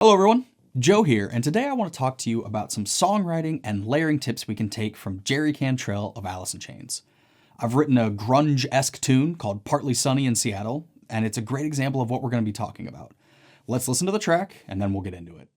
Hello everyone, Joe here, and today I want to talk to you about some songwriting and layering tips we can take from Jerry Cantrell of Alice in Chains. I've written a grunge-esque tune called Partly Sunny in Seattle, and it's a great example of what we're going to be talking about. Let's listen to the track, and then we'll get into it.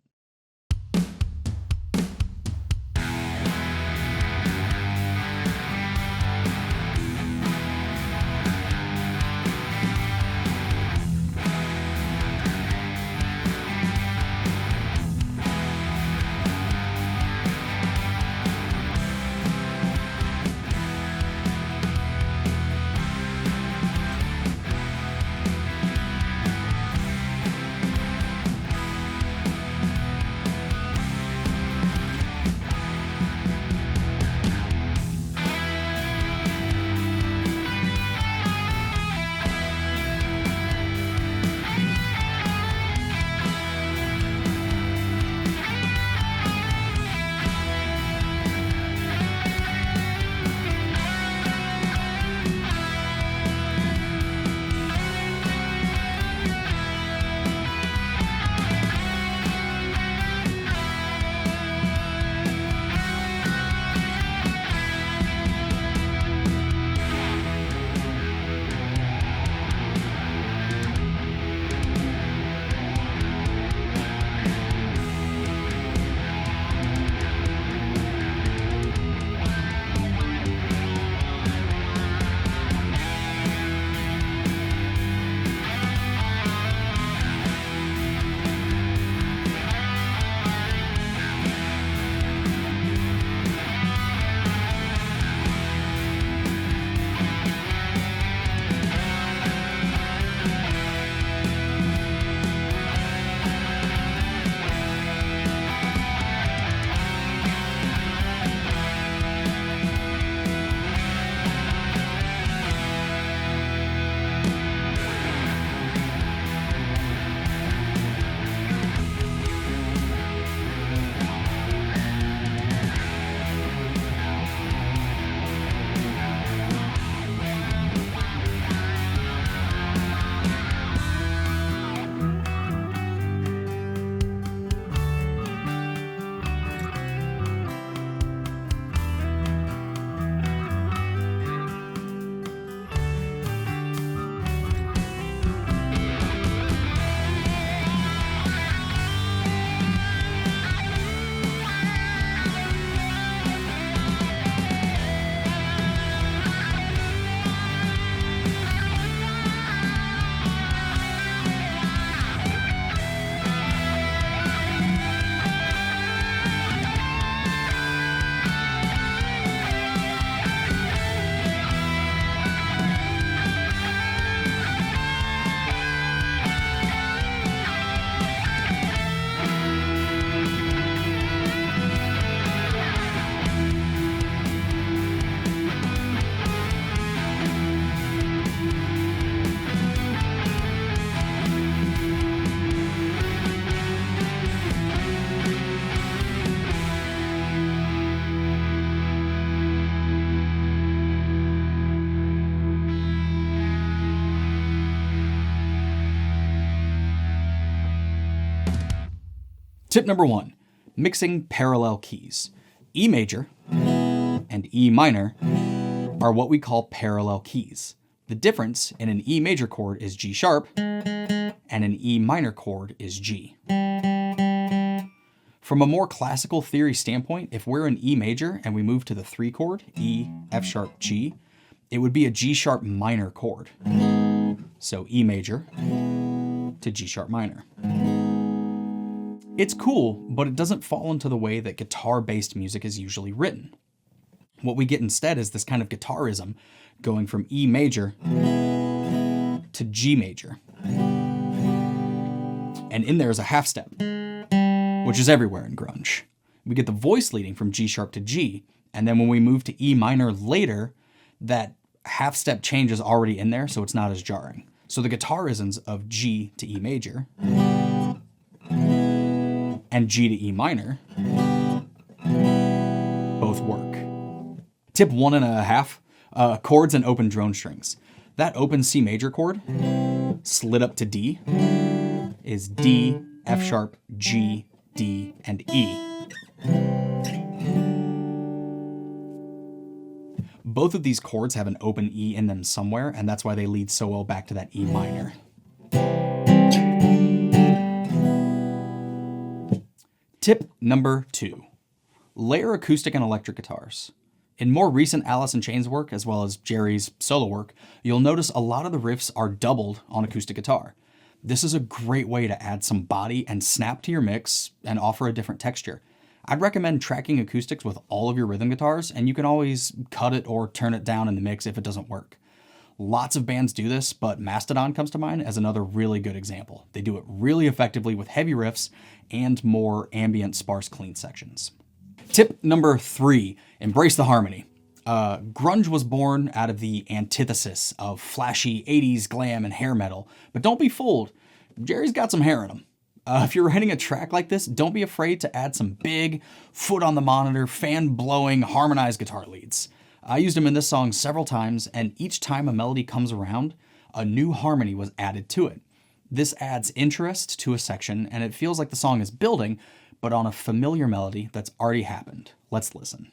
Tip number 1, mixing parallel keys. E major and E minor are what we call parallel keys. The difference in an E major chord is G sharp and an E minor chord is G. From a more classical theory standpoint, if we're in E major and we move to the 3 chord, E, F sharp, G, it would be a G sharp minor chord. So E major to G sharp minor. It's cool, but it doesn't fall into the way that guitar-based music is usually written. What we get instead is this kind of guitarism going from E major to G major. And in there is a half step, which is everywhere in grunge. We get the voice leading from G sharp to G, and then when we move to E minor later, that half step change is already in there, so it's not as jarring. So the guitarisms of G to E major and G to E minor both work. Tip 1.5, chords and open drone strings. That open C major chord slid up to D is D, F sharp, G, D, and E. Both of these chords have an open E in them somewhere, and that's why they lead so well back to that E minor. Tip number 2. Layer acoustic and electric guitars. In more recent Alice in Chains work, as well as Jerry's solo work, you'll notice a lot of the riffs are doubled on acoustic guitar. This is a great way to add some body and snap to your mix and offer a different texture. I'd recommend tracking acoustics with all of your rhythm guitars, and you can always cut it or turn it down in the mix if it doesn't work. Lots of bands do this, but Mastodon comes to mind as another really good example. They do it really effectively with heavy riffs and more ambient, sparse, clean sections. Tip number 3, embrace the harmony. Grunge was born out of the antithesis of flashy 80s glam and hair metal, but don't be fooled. Jerry's got some hair in him. If you're writing a track like this, don't be afraid to add some big, foot on the monitor, fan-blowing, harmonized guitar leads. I used them in this song several times, and each time a melody comes around, a new harmony was added to it. This adds interest to a section, and it feels like the song is building, but on a familiar melody that's already happened. Let's listen.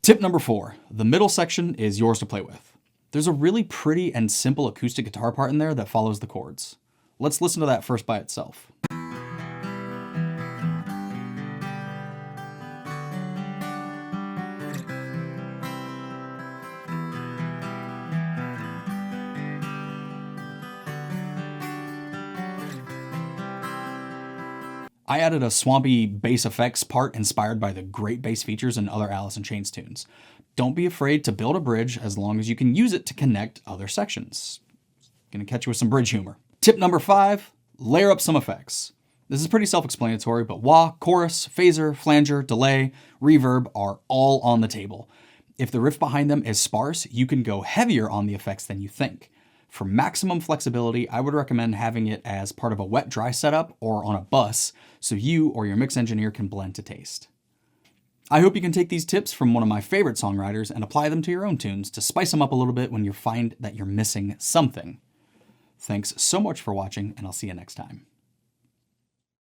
Tip number 4, the middle section is yours to play with. There's a really pretty and simple acoustic guitar part in there that follows the chords. Let's listen to that first by itself. I added a swampy bass effects part inspired by the great bass features in other Alice in Chains tunes. Don't be afraid to build a bridge as long as you can use it to connect other sections. Gonna catch you with some bridge humor. Tip number 5, layer up some effects. This is pretty self-explanatory, but wah, chorus, phaser, flanger, delay, reverb are all on the table. If the riff behind them is sparse, you can go heavier on the effects than you think. For maximum flexibility, I would recommend having it as part of a wet-dry setup or on a bus, so you or your mix engineer can blend to taste. I hope you can take these tips from one of my favorite songwriters and apply them to your own tunes to spice them up a little bit when you find that you're missing something. Thanks so much for watching, and I'll see you next time.